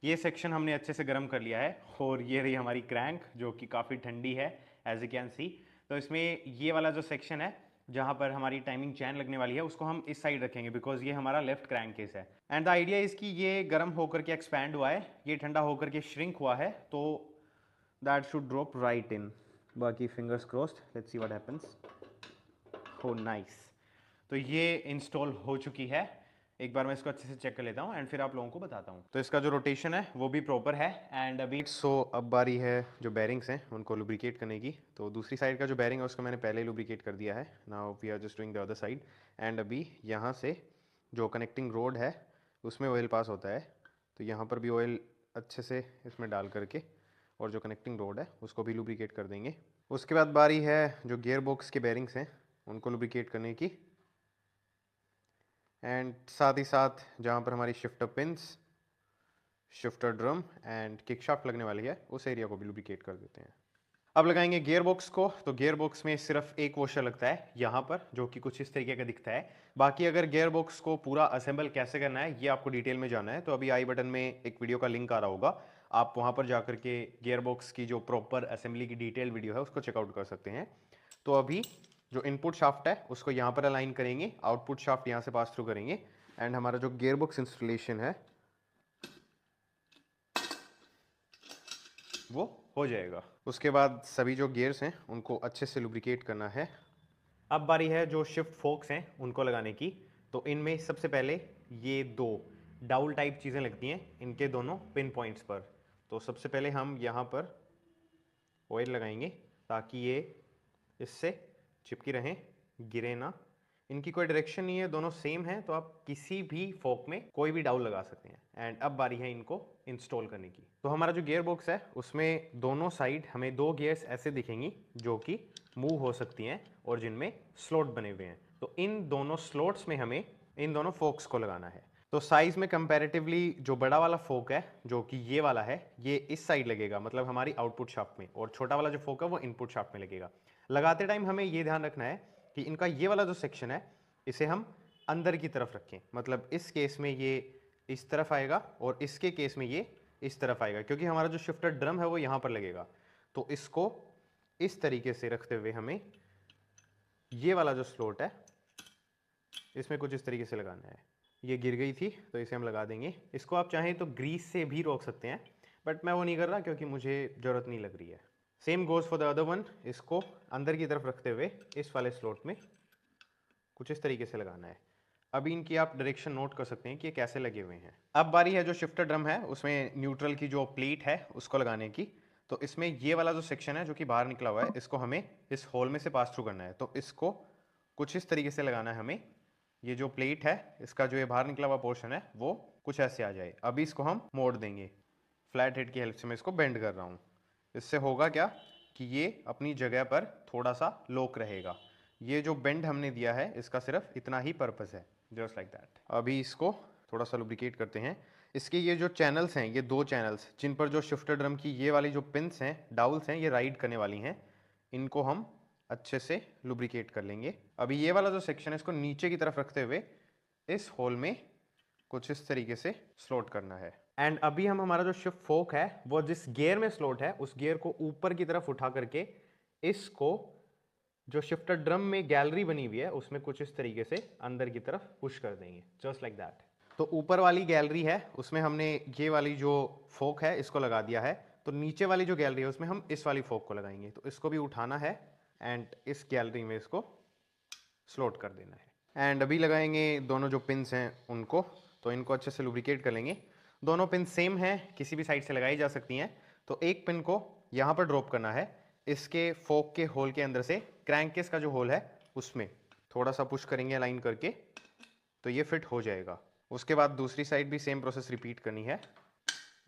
ये सेक्शन हमने अच्छे से गर्म कर लिया है और ये रही हमारी क्रैंक जो कि काफ़ी ठंडी है एज यू कैन सी। तो इसमें ये वाला जो सेक्शन है जहाँ पर हमारी टाइमिंग चैन लगने वाली है उसको हम इस साइड रखेंगे बिकॉज ये हमारा लेफ्ट क्रैंक केस है। एंड द आइडिया इज़ कि ये गर्म होकर के एक्सपैंड हुआ है, ये ठंडा होकर के श्रिंक हुआ है, तो दैट शुड ड्रॉप राइट इन। बाकी fingers crossed, let's see what happens. हो नाइस। तो ये इंस्टॉल हो चुकी है। एक बार मैं इसको अच्छे से चेक कर लेता हूँ एंड फिर आप लोगों को बताता हूँ। तो इसका जो रोटेशन है वो भी प्रॉपर है एंड अभी अब बारी है जो बेरिंग्स हैं उनको लुब्रिकेट करने की। तो दूसरी साइड का जो बेरिंग है उसको मैंने पहले लुब्रिकेट कर दिया है। Now we are just doing the other side and अभी यहाँ से जो कनेक्टिंग रोड है उसमें ऑयल पास होता है, तो यहाँ पर भी ऑयल अच्छे से इसमें डाल करके और जो कनेक्टिंग रोड है उसको भी लुब्रिकेट कर देंगे। उसके बाद बारी है जो गियर बॉक्स के बेरिंग्स हैं उनको लुब्रिकेट करने की एंड साथ ही साथ जहाँ पर हमारी shifter pins, shifter drum and kick shaft लगने वाली है उस एरिया को भी लुब्रिकेट कर देते हैं। अब लगाएंगे गियर बॉक्स को। तो गियर बॉक्स में सिर्फ एक वॉशर लगता है यहाँ पर जो कि कुछ इस तरीके का दिखता है। बाकी अगर गियर बॉक्स को पूरा असेंबल कैसे करना है ये आपको डिटेल में जाना है तो अभी आई बटन में एक वीडियो का लिंक आ रहा होगा, आप वहाँ पर जाकर के गियर बॉक्स की जो प्रॉपर असेंबली की डिटेल वीडियो है उसको चेकआउट कर सकते हैं। तो अभी जो इनपुट शाफ्ट है उसको यहाँ पर अलाइन करेंगे, आउटपुट शाफ्ट यहाँ से पास थ्रू करेंगे एंड हमारा जो गियर बॉक्स इंस्टॉलेशन है वो हो जाएगा। उसके बाद सभी जो गियर्स हैं उनको अच्छे से लुब्रिकेट करना है। अब बारी है जो शिफ्ट फोक्स हैं उनको लगाने की। तो इनमें सबसे पहले ये दो डाउल टाइप चीज़ें लगती हैं इनके दोनों पिन पॉइंट्स पर। तो सबसे पहले हम यहाँ पर ऑयल लगाएंगे ताकि ये इससे चिपकी रहें, गिरे ना। इनकी कोई डायरेक्शन नहीं है, दोनों सेम है, तो आप किसी भी फोक में कोई भी डाउल लगा सकते हैं। एंड अब बारी है इनको इंस्टॉल करने की। तो हमारा जो गियर बॉक्स है उसमें दोनों साइड हमें दो गियर्स ऐसे दिखेंगी जो कि मूव हो सकती हैं और जिनमें स्लॉट बने हुए हैं। तो इन दोनों स्लॉट्स में हमें इन दोनों फोक्स को लगाना है। तो साइज में कंपैरेटिवली जो बड़ा वाला फोक है जो कि ये वाला है ये इस साइड लगेगा, मतलब हमारी आउटपुट शाफ्ट में, और छोटा वाला जो फोक है वो इनपुट शाफ्ट में लगेगा। लगाते टाइम हमें ये ध्यान रखना है कि इनका ये वाला जो सेक्शन है इसे हम अंदर की तरफ रखें, मतलब इस केस में ये इस तरफ आएगा और इसके केस में ये इस तरफ आएगा, क्योंकि हमारा जो शिफ्टर ड्रम है वो यहाँ पर लगेगा। तो इसको इस तरीके से रखते हुए हमें ये वाला जो स्लॉट है इसमें कुछ इस तरीके से लगाना है। ये गिर गई थी तो इसे हम लगा देंगे। इसको आप चाहें तो ग्रीस से भी रोक सकते हैं बट मैं वो नहीं कर रहा क्योंकि मुझे ज़रूरत नहीं लग रही है। Same goes for the other one. इसको अंदर की तरफ रखते हुए इस वाले स्लॉट में कुछ इस तरीके से लगाना है। अभी इनकी आप डायरेक्शन नोट कर सकते हैं कि ये कैसे लगे हुए हैं। अब बारी है जो शिफ्टर ड्रम है उसमें न्यूट्रल की जो प्लेट है उसको लगाने की। तो इसमें ये वाला जो सेक्शन है जो कि बाहर निकला हुआ है इसको हमें इस होल में से पास थ्रू करना है। तो इसको कुछ इस तरीके से लगाना है हमें। ये जो प्लेट है इसका जो ये बाहर निकला हुआ पोर्शन है वो कुछ ऐसे आ जाए। अभी इसको हम मोड़ देंगे, फ्लैट हेड की हेल्प से मैं इसको बेंड कर रहा हूँ। इससे होगा क्या कि ये अपनी जगह पर थोड़ा सा लोक रहेगा। ये जो बेंड हमने दिया है इसका सिर्फ इतना ही पर्पस है, जस्ट लाइक दैट। अभी इसको थोड़ा सा लुब्रिकेट करते हैं। इसके ये जो चैनल्स हैं, ये दो चैनल्स जिन पर जो शिफ्टर ड्रम की ये वाली जो पिंस हैं, डाउल्स हैं, ये राइड करने वाली हैं, इनको हम अच्छे से लुब्रिकेट कर लेंगे। अभी ये वाला जो सेक्शन है इसको नीचे की तरफ रखते हुए इस होल में कुछ इस तरीके से स्लॉट करना है। एंड अभी हम हमारा जो शिफ्ट फोक है वो जिस गियर में स्लॉट है उस गियर को ऊपर की तरफ उठा करके इसको जो शिफ्टर ड्रम में गैलरी बनी हुई है उसमें कुछ इस तरीके से अंदर की तरफ पुश कर देंगे, जस्ट लाइक दैट। तो ऊपर वाली गैलरी है उसमें हमने ये वाली जो फोक है इसको लगा दिया है। तो नीचे वाली जो गैलरी है उसमें हम इस वाली फोक को लगाएंगे। तो इसको भी उठाना है एंड इस गैलरी में इसको स्लॉट कर देना है। एंड अभी लगाएंगे दोनों जो पिंस हैं उनको। तो इनको अच्छे से लुब्रिकेट कर लेंगे। दोनों पिन सेम हैं, किसी भी साइड से लगाई जा सकती हैं। तो एक पिन को यहाँ पर ड्रॉप करना है, इसके फोक के होल के अंदर से क्रैंक केस का जो होल है उसमें थोड़ा सा पुश करेंगे अलाइन करके, तो ये फिट हो जाएगा। उसके बाद दूसरी साइड भी सेम प्रोसेस रिपीट करनी है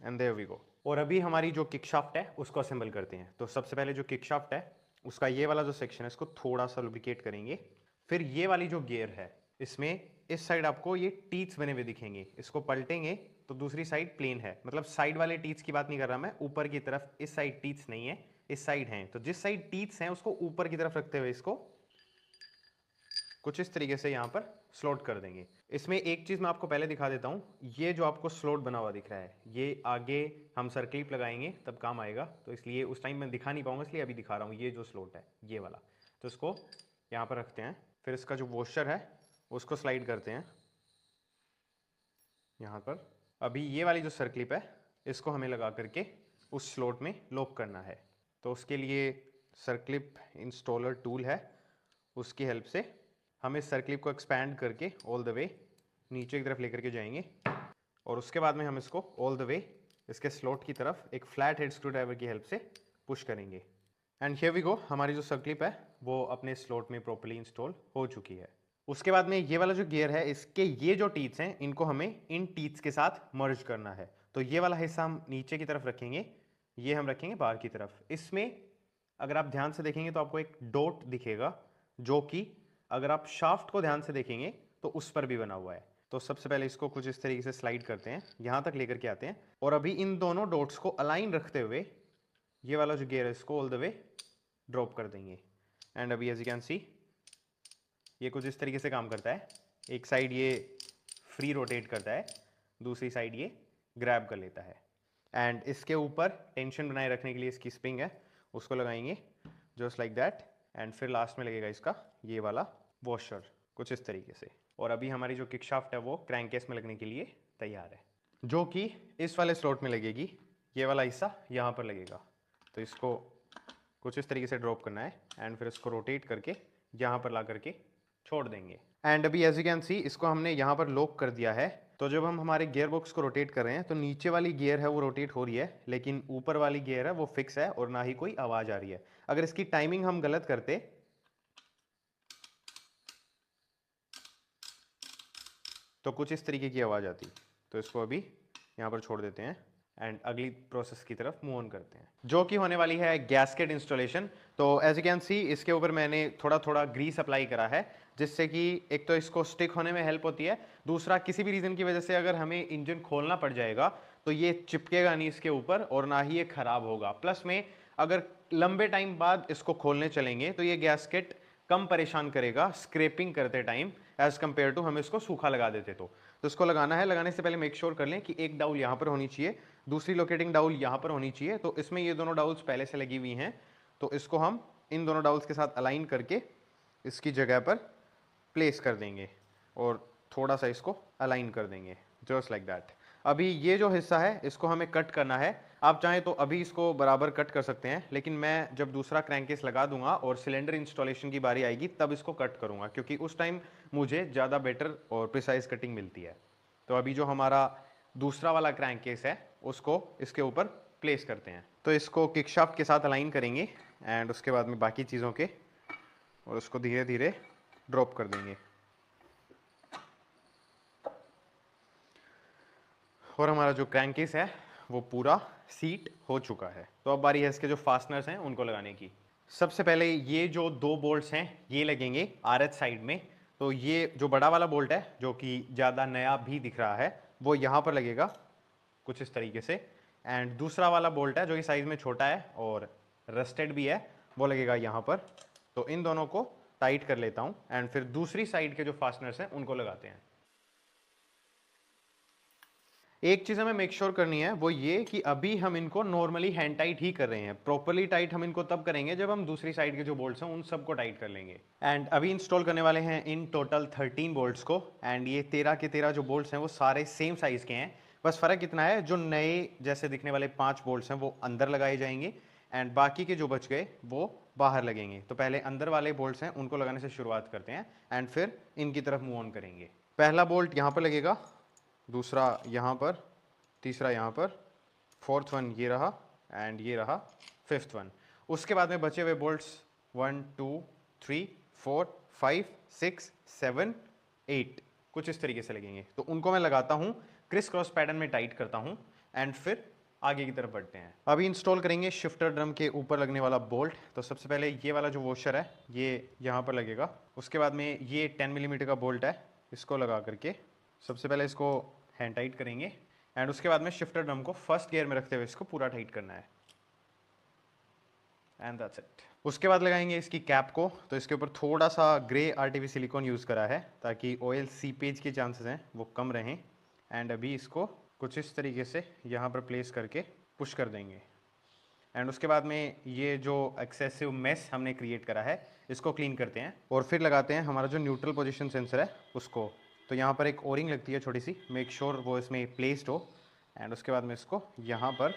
एंड देयर वी गो। और अभी हमारी जो किकशाफ्ट है उसको असेंबल करते हैं। तो सबसे पहले जो किकशाफ्ट है उसका ये वाला जो सेक्शन है इसको थोड़ा सा लुब्रिकेट करेंगे। फिर ये वाली जो गियर है इसमें इस साइड आपको ये टीथ्स बने हुए दिखेंगे, इसको पलटेंगे तो दूसरी साइड प्लेन है, मतलब साइड वाले टीथ्स की बात नहीं कर रहा मैं, ऊपर की तरफ इस साइड टीथ्स नहीं है, इस साइड हैं। तो जिस साइड टीथ्स हैं उसको ऊपर की तरफ रखते हुए इसको कुछ इस तरीके से यहाँ पर स्लॉट कर देंगे। इसमें एक चीज़ मैं आपको पहले दिखा देता हूँ, ये जो आपको स्लॉट बना हुआ दिख रहा है, ये आगे हम सर्क्लिप लगाएंगे तब काम आएगा, तो इसलिए उस टाइम मैं दिखा नहीं पाऊंगा, इसलिए अभी दिखा रहा हूँ। ये जो स्लॉट है ये वाला, तो इसको यहाँ पर रखते हैं, फिर इसका जो वॉशर है उसको स्लाइड करते हैं यहाँ पर। अभी ये वाली जो सर्क्लिप है इसको हमें लगा करके उस स्लॉट में लॉक करना है, तो उसके लिए सर्क्लिप इंस्टॉलर टूल है, उसकी हेल्प से हम इस सर्क्लिप को एक्सपैंड करके ऑल द वे नीचे की तरफ लेकर के जाएंगे, और उसके बाद में हम इसको ऑल द वे इसके स्लॉट की तरफ एक फ्लैट हेड स्क्रू ड्राइवर की हेल्प से पुश करेंगे। एंड हियर वी गो, हमारी जो सर्क्लिप है वो अपने स्लॉट में प्रॉपर्ली इंस्टॉल हो चुकी है। उसके बाद में ये वाला जो गियर है, इसके ये जो टीथ्स हैं इनको हमें इन टीथ्स के साथ मर्ज करना है, तो ये वाला हिस्सा हम नीचे की तरफ रखेंगे, ये हम रखेंगे बाहर की तरफ। इसमें अगर आप ध्यान से देखेंगे तो आपको एक डॉट दिखेगा, जो कि अगर आप शाफ्ट को ध्यान से देखेंगे तो उस पर भी बना हुआ है। तो सबसे पहले इसको कुछ इस तरीके से स्लाइड करते हैं, यहाँ तक लेकर के आते हैं, और अभी इन दोनों डॉट्स को अलाइन रखते हुए ये वाला जो गियर है इसको ऑल द वे ड्रॉप कर देंगे। एंड अभी एज यू कैन सी ये कुछ इस तरीके से काम करता है, एक साइड ये फ्री रोटेट करता है, दूसरी साइड ये ग्रैब कर लेता है, एंड इसके ऊपर टेंशन बनाए रखने के लिए इसकी स्प्रिंग है, उसको लगाएंगे जस्ट लाइक दैट, एंड फिर लास्ट में लगेगा इसका ये वाला वॉशर कुछ इस तरीके से। और अभी हमारी जो किकशाफ्ट है वो क्रैंककेस में लगने के लिए तैयार है, जो कि इस वाले स्लॉट में लगेगी, ये वाला हिस्सा यहाँ पर लगेगा। तो इसको कुछ इस तरीके से ड्रॉप करना है एंड फिर इसको रोटेट करके यहाँ पर ला करके छोड़ देंगे। एंड अभी एज यू कैन सी इसको हमने यहाँ पर लॉक कर दिया है, तो जब हम हमारे गियर बॉक्स को रोटेट कर रहे हैं तो नीचे वाली गियर है वो रोटेट हो रही है, लेकिन ऊपर वाली गियर है वो फिक्स है और ना ही कोई आवाज आ रही है। अगर इसकी टाइमिंग हम गलत करते तो कुछ इस तरीके की आवाज आती, तो इसको अभी यहाँ पर छोड़ देते हैं एंड अगली प्रोसेस की तरफ मूव ऑन करते हैं, जो कि होने वाली है गैस्केट इंस्टॉलेशन। तो एज यू कैन सी इसके ऊपर मैंने थोड़ा थोड़ा ग्रीस अप्लाई करा है, जिससे कि एक तो इसको स्टिक होने में हेल्प होती है, दूसरा किसी भी रीजन की वजह से अगर हमें इंजन खोलना पड़ जाएगा तो ये चिपकेगा नहीं इसके ऊपर और ना ही ये खराब होगा। प्लस में अगर लंबे टाइम बाद इसको खोलने चलेंगे तो ये गैस्केट कम परेशान करेगा स्क्रैपिंग करते टाइम एज कंपेयर टू हम इसको सूखा लगा देते। तो इसको लगाना है, लगाने से पहले मेक श्योर कर लें कि एक डाउल यहाँ पर होनी चाहिए, दूसरी लोकेटिंग डाउल यहाँ पर होनी चाहिए। तो इसमें ये दोनों डाउल्स पहले से लगी हुई हैं, तो इसको हम इन दोनों डाउल्स के साथ अलाइन करके इसकी जगह पर प्लेस कर देंगे और थोड़ा सा इसको अलाइन कर देंगे जस्ट लाइक दैट। अभी ये जो हिस्सा है इसको हमें कट करना है, आप चाहें तो अभी इसको बराबर कट कर सकते हैं, लेकिन मैं जब दूसरा क्रैंकेस लगा दूंगा और सिलेंडर इंस्टॉलेशन की बारी आएगी तब इसको कट करूंगा, क्योंकि उस टाइम मुझे ज़्यादा बेटर और प्रिसाइज कटिंग मिलती है। तो अभी जो हमारा दूसरा वाला क्रैंकेस है उसको इसके ऊपर प्लेस करते हैं, तो इसको किकशाफ्ट के साथ अलाइन करेंगे एंड उसके बाद में बाकी चीज़ों के, और उसको धीरे धीरे ड्रॉप कर देंगे और हमारा जो क्रैंकेस है वो पूरा सीट हो चुका है। तो अब बारी है इसके जो फास्टनर्स हैं उनको लगाने की। सबसे पहले ये जो दो बोल्ट्स हैं ये लगेंगे आरएच साइड में, तो ये जो बड़ा वाला बोल्ट है जो कि ज़्यादा नया भी दिख रहा है वो यहाँ पर लगेगा कुछ इस तरीके से, एंड दूसरा वाला बोल्ट है जो कि साइज में छोटा है और रस्टेड भी है वो लगेगा यहाँ पर। तो इन दोनों को टाइट कर लेता हूँ एंड फिर दूसरी साइड के जो फास्टनर्स हैं उनको लगाते हैं। एक चीज हमें मेक श्योर करनी है वो ये कि अभी हम इनको नॉर्मली हैंड टाइट ही कर रहे हैं, प्रॉपर्ली टाइट हम इनको तब करेंगे जब हम दूसरी साइड के जो बोल्ट्स हैं उन सबको टाइट कर लेंगे। एंड अभी इंस्टॉल करने वाले हैं इन टोटल 13 बोल्ट्स को, एंड ये 13 के 13 जो बोल्ट्स हैं वो सारे सेम साइज के हैं, बस फर्क इतना है जो नए जैसे दिखने वाले 5 बोल्ट्स हैं वो अंदर लगाए जाएंगे एंड बाकी के जो बच गए वो बाहर लगेंगे। तो पहले अंदर वाले बोल्ट्स हैं उनको लगाने से शुरुआत करते हैं एंड फिर इनकी तरफ मूव ऑन करेंगे। पहला बोल्ट यहाँ पर लगेगा, दूसरा यहाँ पर, तीसरा यहाँ पर, फोर्थ वन ये रहा एंड ये रहा फिफ्थ वन। उसके बाद में बचे हुए बोल्ट्स 1 2 3 4 5 6 7 8 कुछ इस तरीके से लगेंगे, तो उनको मैं लगाता हूँ, क्रिस क्रॉस पैटर्न में टाइट करता हूँ एंड फिर आगे की तरफ बढ़ते हैं। अभी इंस्टॉल करेंगे शिफ्टर ड्रम के ऊपर लगने वाला बोल्ट। तो सबसे पहले ये वाला जो वॉशर है ये यहाँ पर लगेगा, उसके बाद में ये 10 मिलीमीटर का बोल्ट है, इसको लगा करके सबसे पहले इसको हैंड टाइट करेंगे एंड उसके बाद में शिफ्टर ड्रम को फर्स्ट गियर में रखते हुए इसको पूरा टाइट करना है एंड दैट्स इट। उसके बाद लगाएंगे इसकी कैप को। तो इसके ऊपर थोड़ा सा ग्रे आरटीपी सिलिकॉन यूज़ करा है ताकि ऑयल सीपेज के चांसेस हैं वो कम रहें। एंड अभी इसको कुछ इस तरीके से यहाँ पर प्लेस करके पुश कर देंगे। एंड उसके बाद में ये जो एक्सेसिव मेस हमने क्रिएट करा है इसको क्लीन करते हैं और फिर लगाते हैं हमारा जो न्यूट्रल पोजीशन सेंसर है उसको। तो यहाँ पर एक ओरिंग लगती है छोटी सी, मेक श्योर वो इसमें प्लेस्ड हो। एंड उसके बाद में इसको यहाँ पर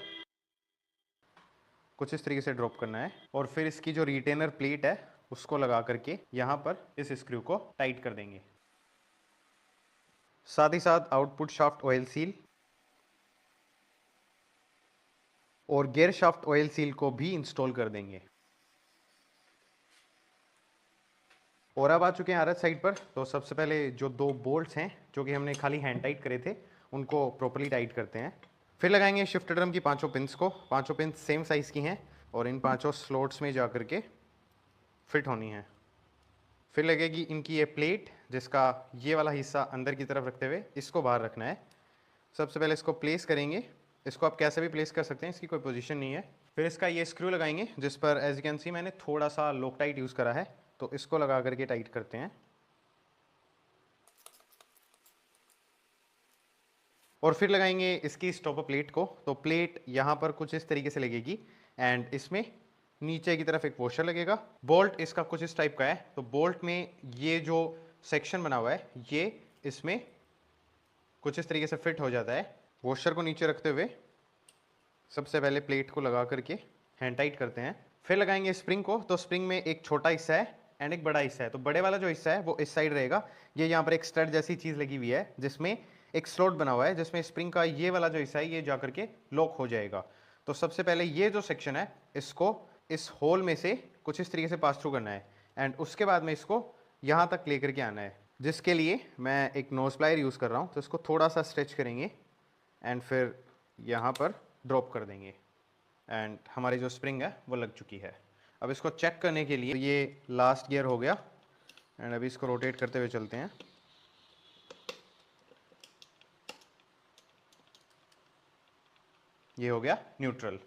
कुछ इस तरीके से ड्रॉप करना है और फिर इसकी जो रिटेनर प्लेट है उसको लगा करके यहाँ पर इस स्क्रू को टाइट कर देंगे। साथ ही साथ आउटपुट शाफ्ट ऑयल सील और गियर शाफ्ट ऑयल सील को भी इंस्टॉल कर देंगे। और अब आ चुके हैं आरएच साइड पर। तो सबसे पहले जो दो बोल्ट्स हैं जो कि हमने खाली हैंड टाइट करे थे उनको प्रॉपर्ली टाइट करते हैं। फिर लगाएंगे शिफ्ट ड्रम की पांचों पिंस को। पांचों पिंस सेम साइज़ की हैं और इन पांचों स्लॉट्स में जा करके फिट होनी है। फिर लगेगी इनकी ये प्लेट जिसका ये वाला हिस्सा अंदर की तरफ रखते हुए इसको बाहर रखना है। सबसे पहले इसको प्लेस करेंगे। इसको आप कैसे भी प्लेस कर सकते हैं, इसकी कोई पोजीशन नहीं है। फिर इसका ये स्क्रू लगाएंगे जिस पर एज यू कैन सी मैंने थोड़ा सा लोकटाइट यूज़ करा है। तो इसको लगा करके टाइट करते हैं और फिर लगाएंगे इसकी स्टॉपर प्लेट को। तो प्लेट यहाँ पर कुछ इस तरीके से लगेगी एंड इसमें नीचे की तरफ एक वॉशर लगेगा। बोल्ट इसका कुछ इस टाइप का है। तो बोल्ट में ये जो सेक्शन बना हुआ है ये इसमें कुछ इस तरीके से फिट हो जाता है। वॉशर को नीचे रखते हुए सबसे पहले प्लेट को लगा करके हैंड टाइट करते हैं। फिर लगाएंगे स्प्रिंग को। तो स्प्रिंग में एक छोटा हिस्सा है एंड एक बड़ा हिस्सा है। तो बड़े वाला जो हिस्सा है वो इस साइड रहेगा। ये यहाँ पर एक स्टड जैसी चीज़ लगी हुई है जिसमें एक स्लॉट बना हुआ है जिसमें स्प्रिंग का ये वाला जो हिस्सा है ये जा करके लॉक हो जाएगा। तो सबसे पहले ये जो सेक्शन है इसको इस होल में से कुछ इस तरीके से पास थ्रू करना है एंड उसके बाद में इसको यहाँ तक लेकर के आना है, जिसके लिए मैं एक नोज प्लायर यूज़ कर रहा हूँ। तो इसको थोड़ा सा स्ट्रेच करेंगे एंड फिर यहाँ पर ड्रॉप कर देंगे एंड हमारी जो स्प्रिंग है वो लग चुकी है। अब इसको चेक करने के लिए तो ये लास्ट गियर हो गया एंड अभी इसको रोटेट करते हुए चलते हैं। ये हो गया न्यूट्रल।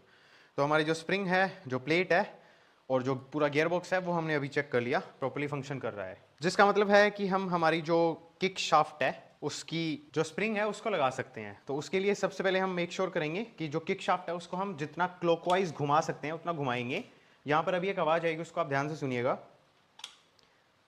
तो हमारी जो स्प्रिंग है, जो प्लेट है और जो पूरा गियर बॉक्स है वो हमने अभी चेक कर लिया, प्रॉपर्ली फंक्शन कर रहा है। जिसका मतलब है कि हम हमारी जो किक शाफ्ट है उसकी जो स्प्रिंग है उसको लगा सकते हैं। तो उसके लिए सबसे पहले हम मेक श्योर करेंगे कि जो किक शाफ्ट है उसको हम जितना क्लॉकवाइज घुमा सकते हैं उतना घुमाएंगे। यहाँ पर अभी एक आवाज़ आएगी, उसको आप ध्यान से सुनिएगा।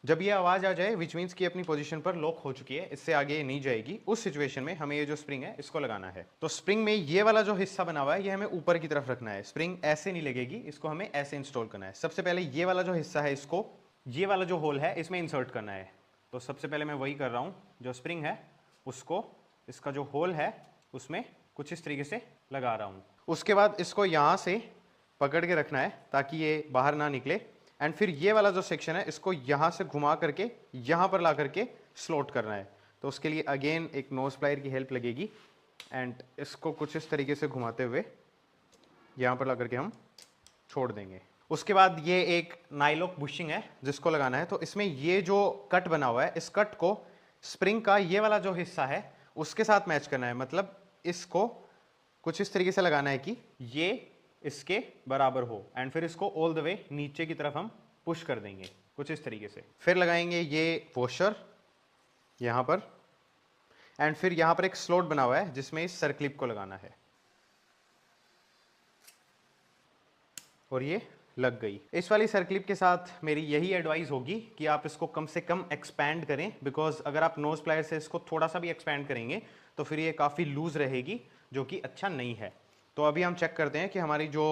जब ये आवाज़ आ जाए विच मीन्स कि अपनी पोजीशन पर लॉक हो चुकी है, इससे आगे नहीं जाएगी, उस सिचुएशन में हमें ये जो स्प्रिंग है इसको लगाना है। तो स्प्रिंग में ये वाला जो हिस्सा बना हुआ है ये हमें ऊपर की तरफ रखना है। स्प्रिंग ऐसे नहीं लगेगी, इसको हमें ऐसे इंस्टॉल करना है। सबसे पहले ये वाला जो हिस्सा है इसको, ये वाला जो होल है इसमें इंसर्ट करना है। तो सबसे पहले मैं वही कर रहा हूँ। जो स्प्रिंग है उसको इसका जो होल है उसमें कुछ इस तरीके से लगा रहा हूँ। उसके बाद इसको यहाँ से पकड़ के रखना है ताकि ये बाहर ना निकले एंड फिर ये वाला जो सेक्शन है इसको यहाँ से घुमा करके यहाँ पर ला करके स्लॉट करना है। तो उसके लिए अगेन एक नोज प्लायर की हेल्प लगेगी एंड इसको कुछ इस तरीके से घुमाते हुए यहाँ पर ला करके हम छोड़ देंगे। उसके बाद ये एक नाइलॉक बुशिंग है जिसको लगाना है। तो इसमें ये जो कट बना हुआ है इस कट को स्प्रिंग का ये वाला जो हिस्सा है उसके साथ मैच करना है। मतलब इसको कुछ इस तरीके से लगाना है कि ये इसके बराबर हो एंड फिर इसको ऑल द वे नीचे की तरफ हम पुश कर देंगे कुछ इस तरीके से। फिर लगाएंगे ये वॉशर यहाँ पर एंड फिर यहाँ पर एक स्लॉट बना हुआ है जिसमें इस सर्क्लिप को लगाना है और ये लग गई। इस वाली सर्क्लिप के साथ मेरी यही एडवाइस होगी कि आप इसको कम से कम एक्सपैंड करें, बिकॉज अगर आप नोज प्लायर से इसको थोड़ा सा भी एक्सपैंड करेंगे तो फिर ये काफ़ी लूज रहेगी जो कि अच्छा नहीं है। तो अभी हम चेक करते हैं कि हमारी जो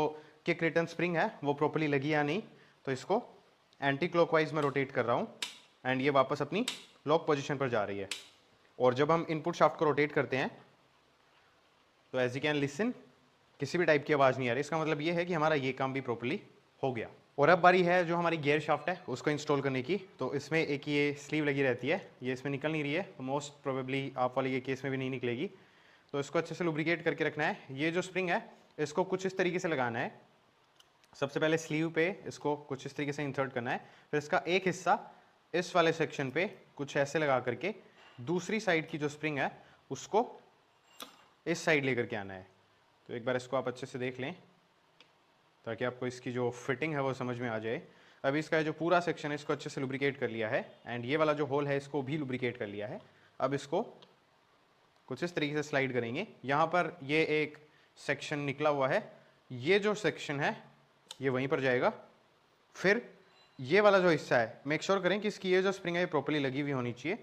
किक रिटर्न स्प्रिंग है वो प्रॉपर्ली लगी या नहीं। तो इसको एंटी क्लॉकवाइज में रोटेट कर रहा हूँ एंड ये वापस अपनी लॉक पोजीशन पर जा रही है। और जब हम इनपुट शाफ्ट को रोटेट करते हैं तो एज यू कैन लिसन किसी भी टाइप की आवाज़ नहीं आ रही। इसका मतलब ये है कि हमारा ये काम भी प्रॉपर्ली हो गया। और अब बारी है जो हमारी गियर शाफ्ट है उसको इंस्टॉल करने की। तो इसमें एक ये स्लीव लगी रहती है, ये इसमें निकल नहीं रही है, मोस्ट प्रोबेबली आप वाले ये केस में भी नहीं निकलेगी। तो इसको अच्छे से लुब्रिकेट करके रखना है। ये जो स्प्रिंग है इसको कुछ इस तरीके से लगाना है। सबसे पहले स्लीव पे इसको कुछ इस तरीके से इंसर्ट करना है। फिर इसका एक हिस्सा इस वाले सेक्शन पे कुछ ऐसे लगा करके दूसरी साइड की जो स्प्रिंग है उसको इस साइड लेकर के आना है। तो एक बार इसको आप अच्छे से देख लें। ताकि आपको इसकी जो फिटिंग है वो समझ में आ जाए। अभी इसका जो पूरा सेक्शन है इसको अच्छे से लुब्रिकेट कर लिया है, एंड ये वाला जो होल है इसको भी लुब्रिकेट कर लिया है। अब इसको कुछ इस तरीके से स्लाइड करेंगे। यहाँ पर ये एक सेक्शन निकला हुआ है, ये जो सेक्शन है ये वहीं पर जाएगा। फिर ये वाला जो हिस्सा है मेक श्योर करें कि इसकी ये जो स्प्रिंग है ये प्रॉपर्ली लगी हुई होनी चाहिए।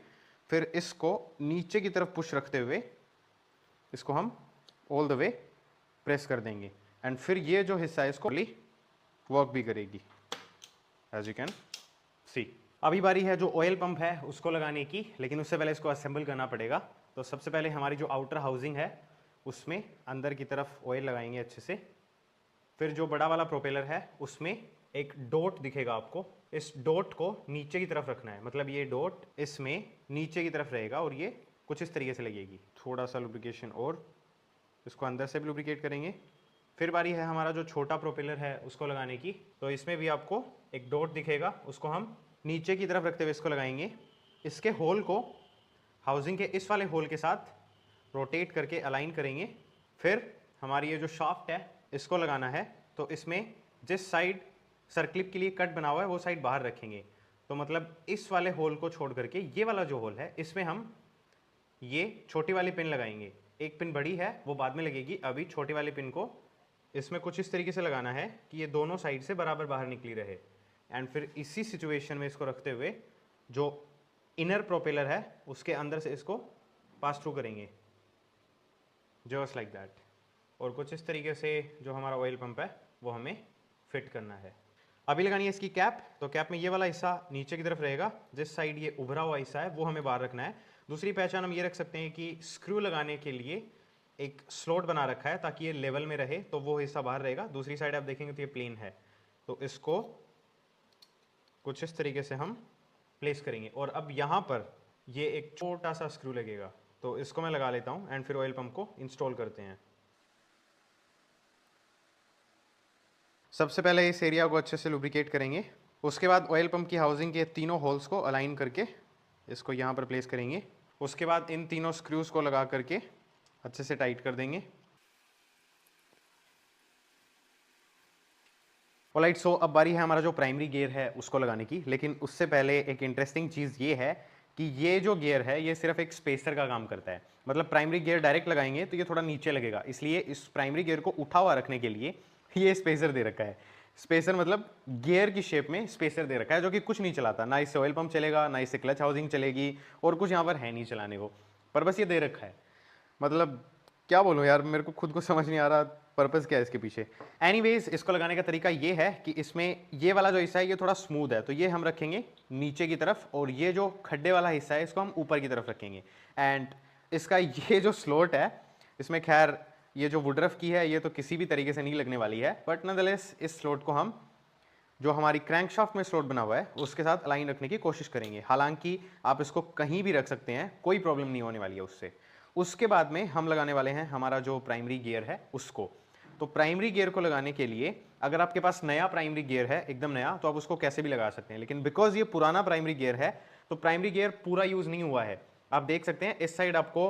फिर इसको नीचे की तरफ पुश रखते हुए इसको हम ऑल द वे प्रेस कर देंगे, एंड फिर ये जो हिस्सा है इसको वर्क भी करेगी, एज यू कैन सी। अभी बारी है जो ऑयल पंप है उसको लगाने की, लेकिन उससे पहले इसको असेंबल करना पड़ेगा। तो सबसे पहले हमारी जो आउटर हाउसिंग है उसमें अंदर की तरफ ऑयल लगाएंगे अच्छे से। फिर जो बड़ा वाला प्रोपेलर है उसमें एक डॉट दिखेगा आपको, इस डॉट को नीचे की तरफ रखना है, मतलब ये डॉट इसमें नीचे की तरफ रहेगा और ये कुछ इस तरीके से लगेगी। थोड़ा सा लुब्रिकेशन और इसको अंदर से भी लुब्रिकेट करेंगे। फिर बारी है हमारा जो छोटा प्रोपेलर है उसको लगाने की। तो इसमें भी आपको एक डॉट दिखेगा, उसको हम नीचे की तरफ रखते हुए इसको लगाएंगे। इसके होल को हाउसिंग के इस वाले होल के साथ रोटेट करके अलाइन करेंगे। फिर हमारी ये जो शाफ्ट है इसको लगाना है। तो इसमें जिस साइड सर्कलिप के लिए कट बना हुआ है वो साइड बाहर रखेंगे। तो मतलब इस वाले होल को छोड़ करके ये वाला जो होल है इसमें हम ये छोटी वाली पिन लगाएंगे। एक पिन बड़ी है वो बाद में लगेगी, अभी छोटी वाली पिन को इसमें कुछ इस तरीके से लगाना है कि ये दोनों साइड से बराबर बाहर निकली रहे। एंड फिर इसी सिचुएशन में इसको रखते हुए जो इनर प्रोपेलर है उसके अंदर से इसको पास थ्रू करेंगे, जस्ट लाइक दैट। और कुछ इस तरीके से जो हमारा ऑयल पंप है वो हमें फिट करना है। अभी लगानी है इसकी कैप। तो कैप में ये वाला हिस्सा नीचे की तरफ रहेगा, जिस साइड ये उभरा हुआ हिस्सा है वो हमें बाहर रखना है। दूसरी पहचान हम ये रख सकते हैं कि स्क्रू लगाने के लिए एक स्लॉट बना रखा है ताकि ये लेवल में रहे, तो वो हिस्सा बाहर रहेगा। दूसरी साइड आप देखेंगे तो ये प्लेन है, तो इसको कुछ इस तरीके से हम प्लेस करेंगे। और अब यहाँ पर ये एक छोटा सा स्क्रू लगेगा, तो इसको मैं लगा लेता हूँ एंड फिर ऑयल पंप को इंस्टॉल करते हैं। सबसे पहले इस एरिया को अच्छे से लुब्रिकेट करेंगे। उसके बाद ऑयल पंप की हाउसिंग के तीनों होल्स को अलाइन करके इसको यहाँ पर प्लेस करेंगे। उसके बाद इन तीनों स्क्रूज को लगा करके अच्छे से टाइट कर देंगे। ऑलराइट, सो अब बारी है हमारा जो प्राइमरी गियर है उसको लगाने की। लेकिन उससे पहले एक इंटरेस्टिंग चीज़ ये है कि ये जो गियर है ये सिर्फ एक स्पेसर का काम करता है। मतलब प्राइमरी गियर डायरेक्ट लगाएंगे तो ये थोड़ा नीचे लगेगा, इसलिए इस प्राइमरी गियर को उठा हुआ रखने के लिए ये स्पेसर दे रखा है। स्पेसर मतलब गियर की शेप में स्पेसर दे रखा है, जो कि कुछ नहीं चलाता, ना इससे ऑयल पंप चलेगा, ना इससे क्लच हाउसिंग चलेगी, और कुछ यहाँ पर है नहीं चलाने को, पर बस ये दे रखा है। मतलब क्या बोलूँ यार, मेरे को खुद को समझ नहीं आ रहा पर्पज़ क्या है इसके पीछे। एनीवेज, इसको लगाने का तरीका ये है कि इसमें ये वाला जो हिस्सा है ये थोड़ा स्मूथ है, तो ये हम रखेंगे नीचे की तरफ, और ये जो खड्डे वाला हिस्सा है इसको हम ऊपर की तरफ रखेंगे। एंड इसका ये जो स्लॉट है इसमें खैर ये जो वुडरफ की है ये तो किसी भी तरीके से नहीं लगने वाली है, बट नॉनदलेस इस स्लॉट को हम जो हमारी क्रैंकशाफ्ट में स्लॉट बना हुआ है उसके साथ अलाइन रखने की कोशिश करेंगे। हालांकि आप इसको कहीं भी रख सकते हैं, कोई प्रॉब्लम नहीं होने वाली है उससे। उसके बाद में हम लगाने वाले हैं हमारा जो प्राइमरी गियर है उसको। तो प्राइमरी गियर को लगाने के लिए अगर आपके पास नया प्राइमरी गियर है, एकदम नया, तो आप उसको कैसे भी लगा सकते हैं। लेकिन बिकॉज ये पुराना प्राइमरी गियर है तो प्राइमरी गियर पूरा यूज नहीं हुआ है। आप देख सकते हैं इस साइड आपको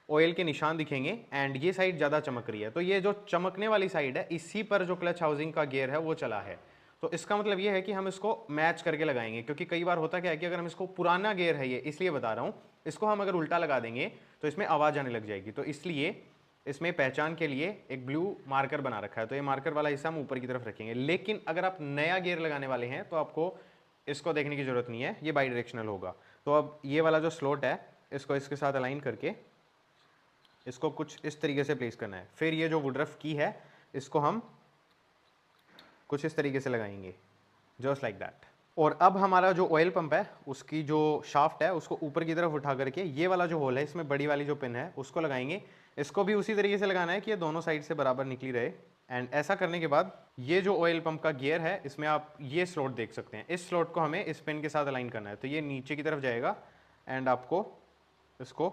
ऑयल के निशान दिखेंगे एंड ये साइड ज़्यादा चमक रही है, तो ये जो चमकने वाली साइड है इसी पर जो क्लच हाउसिंग का गियर है वो चला है। तो इसका मतलब ये है कि हम इसको मैच करके लगाएंगे, क्योंकि कई बार होता क्या है कि अगर हम इसको, पुराना गियर है ये इसलिए बता रहा हूँ, इसको हम अगर उल्टा लगा देंगे तो इसमें आवाज़ आने लग जाएगी। तो इसलिए इसमें पहचान के लिए एक ब्लू मार्कर बना रखा है, तो ये मार्कर वाला हिस्सा हम ऊपर की तरफ रखेंगे। लेकिन अगर आप नया गियर लगाने वाले हैं तो आपको इसको देखने की जरूरत नहीं है, ये बाई डायरेक्शनल होगा। तो अब ये वाला जो स्लॉट है इसको इसके साथ अलाइन करके इसको कुछ इस तरीके से प्लेस करना है। फिर ये जो वुडरफ की है इसको हम कुछ इस तरीके से लगाएंगे, जस्ट लाइक दैट। और अब हमारा जो ऑयल पंप है उसकी जो शाफ्ट है उसको ऊपर की तरफ उठा करके ये वाला जो होल है इसमें बड़ी वाली जो पिन है उसको लगाएंगे। इसको भी उसी तरीके से लगाना है कि ये दोनों साइड से बराबर निकली रहे। एंड ऐसा करने के बाद ये जो ऑयल पंप का गियर है इसमें आप ये स्लॉट देख सकते हैं, इस स्लॉट को हमें इस पिन के साथ अलाइन करना है। तो ये नीचे की तरफ जाएगा एंड आपको इसको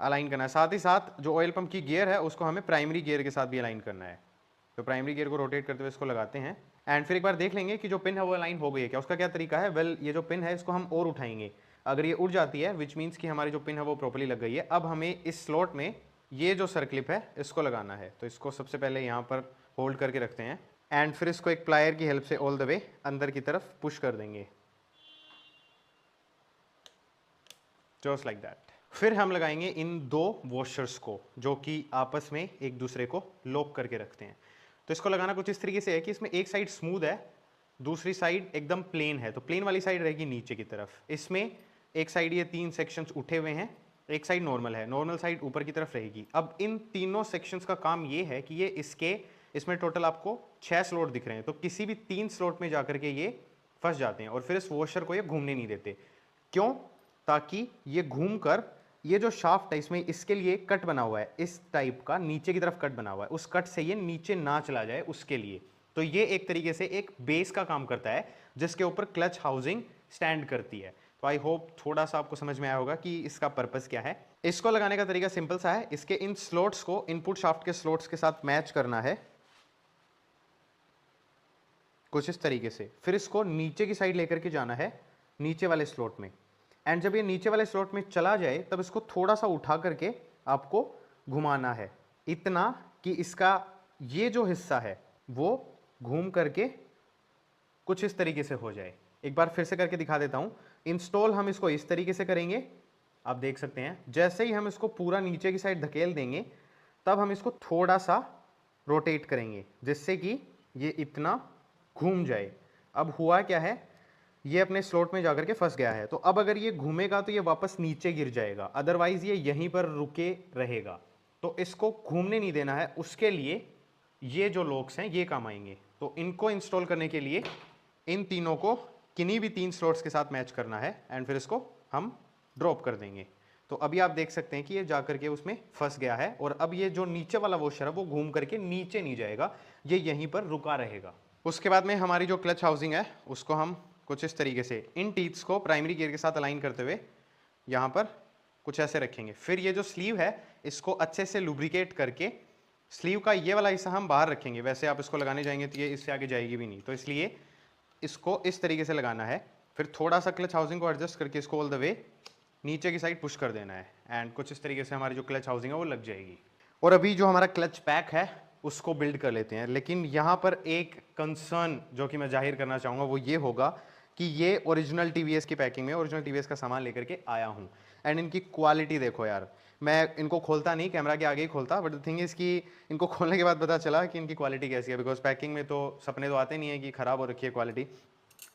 अलाइन करना है। साथ ही साथ जो ऑयल पंप की गियर है उसको हमें प्राइमरी गियर के साथ भी अलाइन करना है। तो प्राइमरी गियर को रोटेट करते हुए इसको लगाते हैं एंड फिर एक बार देख लेंगे कि जो पिन है वो अलाइन हो गई है क्या। उसका क्या तरीका है, वेल ये जो पिन है इसको हम और उठाएंगे। अगर ये उठ जाती है विच मीन्स कि हमारी जो पिन है वो प्रॉपर्ली लग गई है। अब हमें इस स्लॉट में ये जो सर्कलिप है इसको लगाना है। तो इसको सबसे पहले यहाँ पर होल्ड करके रखते हैं एंड फिर इसको एक प्लायर की हेल्प से ऑल द वे अंदर की तरफ पुश कर देंगे, जस्ट लाइक दैट। फिर हम लगाएंगे इन दो वॉशर्स को जो कि आपस में एक दूसरे को लॉक करके रखते हैं। तो इसको लगाना कुछ इस तरीके से है कि इसमें एक साइड स्मूथ है, दूसरी साइड एकदम प्लेन है, तो प्लेन वाली साइड रहेगी नीचे की तरफ। इसमें एक साइड ये 3 सेक्शंस उठे हुए हैं, एक साइड नॉर्मल है, नॉर्मल साइड ऊपर की तरफ रहेगी। अब इन तीनों सेक्शंस का काम ये है कि ये इसमें टोटल आपको 6 स्लॉट दिख रहे हैं, तो किसी भी 3 स्लॉट में जाकर के ये फंस जाते हैं और फिर इस वॉशर को ये घूमने नहीं देते। क्यों? ताकि ये घूमकर ये जो शाफ्ट है इसमें इसके लिए कट बना हुआ है, इस टाइप का नीचे की तरफ कट बना हुआ है, उस कट से ये नीचे ना चला जाए उसके लिए। तो ये एक तरीके से एक बेस का काम करता है जिसके ऊपर क्लच हाउसिंग स्टैंड करती है। तो आई होप थोड़ा सा आपको समझ में आया होगा कि इसका पर्पस क्या है। इसको लगाने का तरीका सिंपल सा है, इसके इन स्लॉट्स को इनपुट शाफ्ट के स्लॉट्स के साथ मैच करना है कुछ इस तरीके से। फिर इसको नीचे की साइड लेकर के जाना है नीचे वाले स्लॉट में, एंड जब ये नीचे वाले स्लॉट में चला जाए तब इसको थोड़ा सा उठा करके आपको घुमाना है, इतना कि इसका ये जो हिस्सा है वो घूम करके कुछ इस तरीके से हो जाए। एक बार फिर से करके दिखा देता हूं। इंस्टॉल हम इसको इस तरीके से करेंगे, आप देख सकते हैं। जैसे ही हम इसको पूरा नीचे की साइड धकेल देंगे तब हम इसको थोड़ा सा रोटेट करेंगे जिससे कि ये इतना घूम जाए। अब हुआ क्या है, ये अपने स्लॉट में जाकर के फंस गया है, तो अब अगर ये घूमेगा तो ये वापस नीचे गिर जाएगा, अदरवाइज ये यहीं पर रुके रहेगा। तो इसको घूमने नहीं देना है, उसके लिए ये जो लॉक्स हैं ये काम आएंगे। तो इनको इंस्टॉल करने के लिए इन तीनों को किन्हीं भी 3 स्लॉट्स के साथ मैच करना है एंड फिर इसको हम ड्रॉप कर देंगे। तो अभी आप देख सकते हैं कि ये जाकर के उसमें फंस गया है और अब ये जो नीचे वाला वॉशर है वो घूम करके नीचे नहीं जाएगा, ये यहीं पर रुका रहेगा। उसके बाद में हमारी जो क्लच हाउसिंग है उसको हम कुछ इस तरीके से इन टीथ्स को प्राइमरी गियर के साथ अलाइन करते हुए यहाँ पर कुछ ऐसे रखेंगे। फिर ये जो स्लीव है इसको अच्छे से लुब्रिकेट करके स्लीव का ये वाला हिस्सा हम बाहर रखेंगे। वैसे आप इसको लगाने जाएंगे तो ये इससे आगे जाएगी भी नहीं, तो इसलिए इसको इस तरीके से लगाना है। फिर थोड़ा सा क्लच हाउसिंग को एडजस्ट करके इसको ऑल द वे नीचे की साइड पुश कर देना है एंड कुछ इस तरीके से हमारी जो क्लच हाउसिंग है वो लग जाएगी। और अभी जो हमारा क्लच पैक है उसको बिल्ड कर लेते हैं। लेकिन यहाँ पर एक कंसर्न जो कि मैं जाहिर करना चाहूँगा वो ये होगा कि ये ओरिजिनल टीवीएस की पैकिंग में ओरिजिनल टीवीएस का सामान लेकर के आया हूँ एंड इनकी क्वालिटी देखो यार। मैं इनको खोलता नहीं, कैमरा के आगे ही खोलता, बट द थिंग इज़ कि इनको खोलने के बाद पता चला कि इनकी क्वालिटी कैसी है, बिकॉज पैकिंग में तो सपने तो आते नहीं है कि ख़राब हो रखी है क्वालिटी।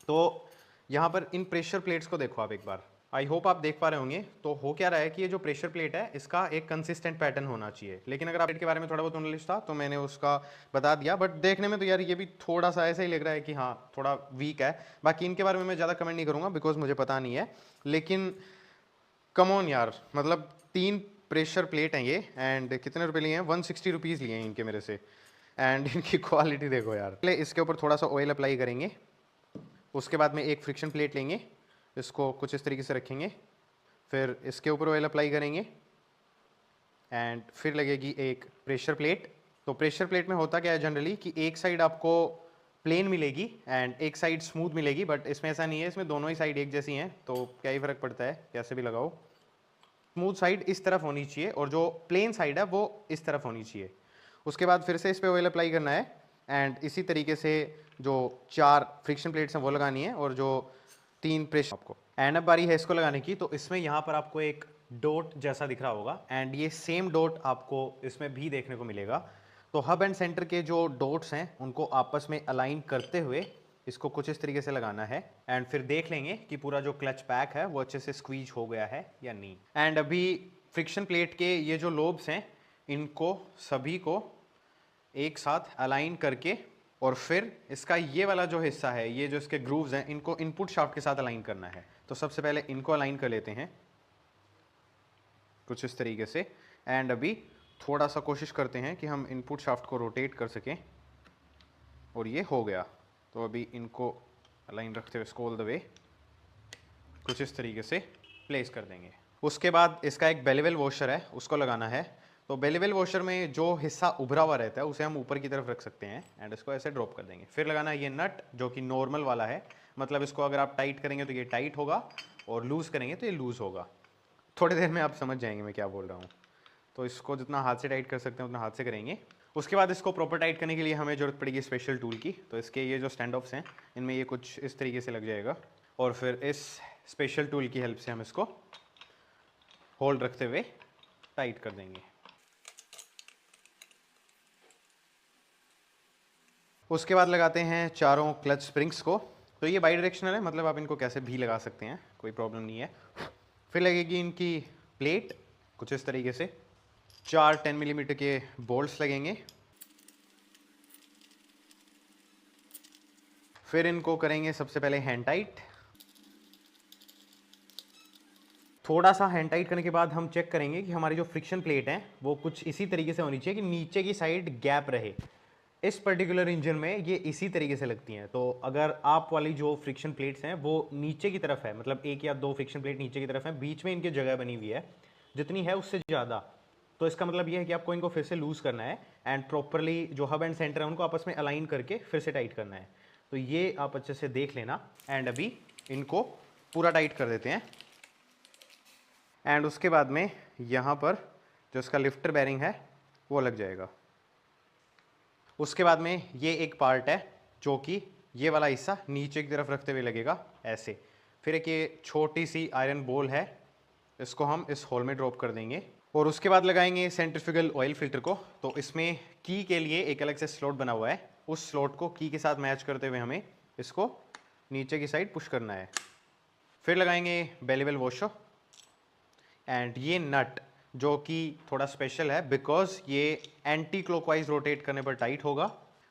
तो यहाँ पर इन प्रेशर प्लेट्स को देखो आप एक बार, आई होप आप देख पा रहे होंगे। तो हो क्या रहा है कि ये जो प्रेशर प्लेट है इसका एक कंसिस्टेंट पैटर्न होना चाहिए, लेकिन अगर आप प्लेट के बारे में थोड़ा बहुत नॉलेज था तो मैंने उसका बता दिया, बट देखने में तो यार ये भी थोड़ा सा ऐसा ही लग रहा है कि हाँ थोड़ा वीक है। बाकी इनके बारे में मैं ज़्यादा कमेंट नहीं करूँगा बिकॉज मुझे पता नहीं है, लेकिन कम ऑन यार, मतलब 3 प्रेशर प्लेट हैं ये एंड कितने रुपए लिए हैं, 160 रुपीज़ लिए हैं इनके मेरे से। एंड इनकी क्वालिटी देखो यार। पहले इसके ऊपर थोड़ा सा ऑयल अप्लाई करेंगे, उसके बाद में एक फ्रिक्शन प्लेट लेंगे, इसको कुछ इस तरीके से रखेंगे, फिर इसके ऊपर ऑयल अप्लाई करेंगे एंड फिर लगेगी एक प्रेशर प्लेट। तो प्रेशर प्लेट में होता क्या है जनरली कि एक साइड आपको प्लेन मिलेगी एंड एक साइड स्मूथ मिलेगी, बट इसमें ऐसा नहीं है, इसमें दोनों ही साइड एक जैसी हैं, तो क्या ही फ़र्क पड़ता है कैसे भी लगाओ। स्मूथ साइड इस तरफ होनी चाहिए और जो प्लेन साइड है वो इस तरफ होनी चाहिए। उसके बाद फिर से इस पर ऑयल अप्लाई करना है एंड इसी तरीके से जो 4 फ्रिक्शन प्लेट्स हैं वो लगानी है और जो 3 प्रेशर आपको। एंड अब बारी है इसको लगाने की। तो इसमें यहाँ पर आपको एक डॉट जैसा दिख रहा होगा एंड ये सेम डॉट आपको इसमें भी देखने को मिलेगा। तो हब एंड सेंटर के जो डॉट्स हैं उनको आपस में अलाइन करते हुए इसको कुछ इस तरीके से लगाना है एंड फिर देख लेंगे कि पूरा जो क्लच पैक है वो अच्छे से स्क्वीज हो गया है या नहीं। एंड अभी फ्रिक्शन प्लेट के ये जो लोब्स हैं इनको सभी को एक साथ अलाइन करके और फिर इसका ये वाला जो हिस्सा है, ये जो इसके ग्रूव्स हैं, इनको इनपुट शाफ्ट के साथ अलाइन करना है। तो सबसे पहले इनको अलाइन कर लेते हैं कुछ इस तरीके से एंड अभी थोड़ा सा कोशिश करते हैं कि हम इनपुट शाफ्ट को रोटेट कर सकें और ये हो गया। तो अभी इनको अलाइन रखते हुए इसको ऑल द वे कुछ इस तरीके से प्लेस कर देंगे। उसके बाद इसका एक बेलीवेल वॉशर है उसको लगाना है। तो बेलीवेल वॉशर में जो हिस्सा उभरा हुआ रहता है उसे हम ऊपर की तरफ रख सकते हैं एंड इसको ऐसे ड्रॉप कर देंगे। फिर लगाना है ये नट जो कि नॉर्मल वाला है, मतलब इसको अगर आप टाइट करेंगे तो ये टाइट होगा और लूज़ करेंगे तो ये लूज़ होगा। थोड़ी देर में आप समझ जाएंगे मैं क्या बोल रहा हूँ। तो इसको जितना हाथ से टाइट कर सकते हैं उतना हाथ से करेंगे उसके बाद इसको प्रॉपर टाइट करने के लिए हमें ज़रूरत पड़ेगी स्पेशल टूल की। तो इसके ये जो स्टैंड ऑफ्स हैं इनमें ये कुछ इस तरीके से लग जाएगा और फिर इस स्पेशल टूल की हेल्प से हम इसको होल्ड रखते हुए टाइट कर देंगे। उसके बाद लगाते हैं चारों क्लच स्प्रिंग्स को। तो ये बाई डायरेक्शनल है, मतलब आप इनको कैसे भी लगा सकते हैं, कोई प्रॉब्लम नहीं है। फिर लगेगी इनकी प्लेट कुछ इस तरीके से, 4 10 मिलीमीटर के बोल्ट्स लगेंगे। फिर इनको करेंगे सबसे पहले हैंड टाइट। थोड़ा सा हैंड टाइट करने के बाद हम चेक करेंगे कि हमारी जो फ्रिक्शन प्लेट है वो कुछ इसी तरीके से होनी चाहिए कि नीचे की साइड गैप रहे। इस पर्टिकुलर इंजन में ये इसी तरीके से लगती हैं। तो अगर आप वाली जो फ्रिक्शन प्लेट्स हैं वो नीचे की तरफ है, मतलब 1 या 2 फ्रिक्शन प्लेट नीचे की तरफ है, बीच में इनकी जगह बनी हुई है जितनी है उससे ज़्यादा, तो इसका मतलब ये है कि आपको इनको फिर से लूज़ करना है एंड प्रॉपरली जो हब एंड सेंटर है उनको आपस में अलाइन करके फिर से टाइट करना है। तो ये आप अच्छे से देख लेना एंड अभी इनको पूरा टाइट कर देते हैं। एंड उसके बाद में यहाँ पर जो इसका लिफ्टर बेरिंग है वो लग जाएगा। उसके बाद में ये एक पार्ट है जो कि ये वाला हिस्सा नीचे की तरफ रखते हुए लगेगा ऐसे। फिर एक ये छोटी सी आयरन बॉल है, इसको हम इस होल में ड्रॉप कर देंगे और उसके बाद लगाएंगे सेंट्रीफ्यूगल ऑयल फिल्टर को। तो इसमें की के लिए एक अलग से स्लॉट बना हुआ है, उस स्लॉट को की के साथ मैच करते हुए हमें इसको नीचे की साइड पुश करना है। फिर लगाएंगे बेलीवेल वॉशर एंड ये नट जो कि थोड़ा स्पेशल है बिकॉज ये एंटी क्लॉकवाइज रोटेट करने पर टाइट होगा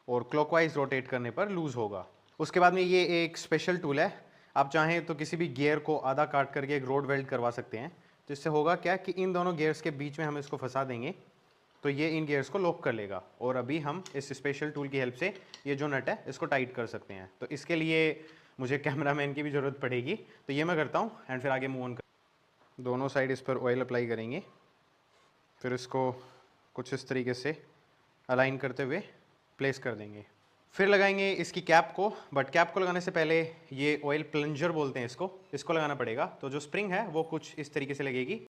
और क्लॉकवाइज रोटेट करने पर लूज होगा। उसके बाद में ये एक स्पेशल टूल है, आप चाहें तो किसी भी गियर को आधा काट करके एक रोड वेल्ड करवा सकते हैं। तो इससे होगा क्या कि इन दोनों गियर्स के बीच में हम इसको फंसा देंगे तो ये इन गियर्स को लॉक कर लेगा और अभी हम इस स्पेशल टूल की हेल्प से ये जो नट है इसको टाइट कर सकते हैं। तो इसके लिए मुझे कैमरामैन की भी ज़रूरत पड़ेगी, तो ये मैं करता हूँ एंड फिर आगे मूव ऑन कर। दोनों साइड इस पर ऑयल अप्लाई करेंगे, फिर इसको कुछ इस तरीके से अलाइन करते हुए प्लेस कर देंगे। फिर लगाएंगे इसकी कैप को, बट कैप को लगाने से पहले ये ऑयल प्लंजर बोलते हैं इसको लगाना पड़ेगा। तो जो स्प्रिंग है वो कुछ इस तरीके से लगेगी।